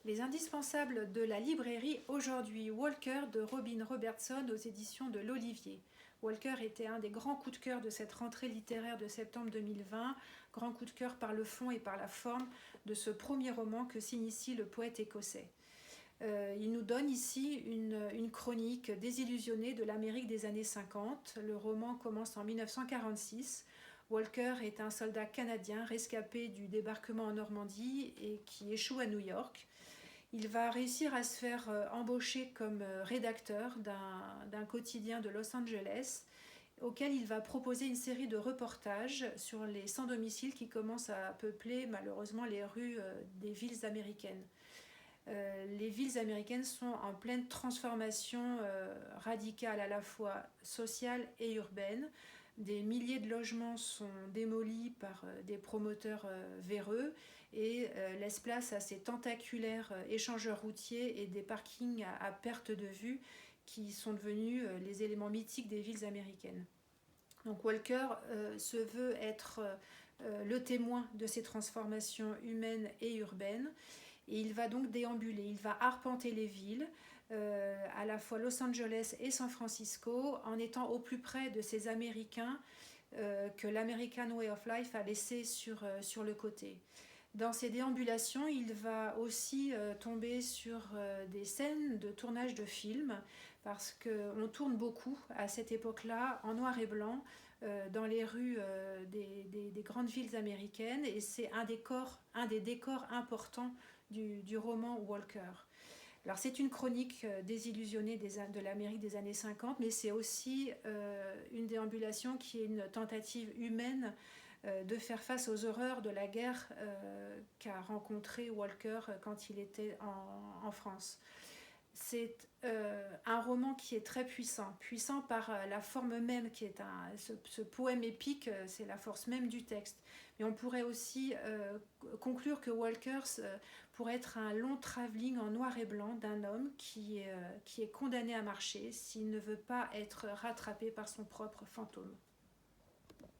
Les indispensables de la librairie aujourd'hui, Walker de Robin Robertson aux éditions de l'Olivier. Walker était un des grands coups de cœur de cette rentrée littéraire de septembre 2020, grand coup de cœur par le fond et par la forme de ce premier roman que s'initie le poète écossais. Il nous donne ici une chronique désillusionnée de l'Amérique des années 50. Le roman commence en 1946. Walker est un soldat canadien rescapé du débarquement en Normandie et qui échoue à New York. Il va réussir à se faire embaucher comme rédacteur d'un quotidien de Los Angeles auquel il va proposer une série de reportages sur les sans-domicile qui commencent à peupler malheureusement les rues des villes américaines. Les villes américaines sont en pleine transformation radicale à la fois sociale et urbaine. Des milliers de logements sont démolis par des promoteurs véreux et laissent place à ces tentaculaires échangeurs routiers et des parkings à perte de vue qui sont devenus les éléments mythiques des villes américaines. Donc Walker se veut être le témoin de ces transformations humaines et urbaines. Et il va donc déambuler, il va arpenter les villes, à la fois Los Angeles et San Francisco, en étant au plus près de ces Américains que l'American Way of Life a laissé sur le côté. Dans ces déambulations, il va aussi tomber sur des scènes de tournage de films, parce qu'on tourne beaucoup à cette époque-là en noir et blanc dans les rues des grandes villes américaines, et c'est un des décors importants du roman Walker. Alors c'est une chronique désillusionnée de l'Amérique des années 50, mais c'est aussi une déambulation qui est une tentative humaine de faire face aux horreurs de la guerre qu'a rencontré Walker quand il était en France. C'est un roman qui est très puissant par la forme même qui est ce poème épique, c'est la force même du texte. Mais on pourrait aussi conclure que Walker pourrait être un long travelling en noir et blanc d'un homme qui est condamné à marcher s'il ne veut pas être rattrapé par son propre fantôme.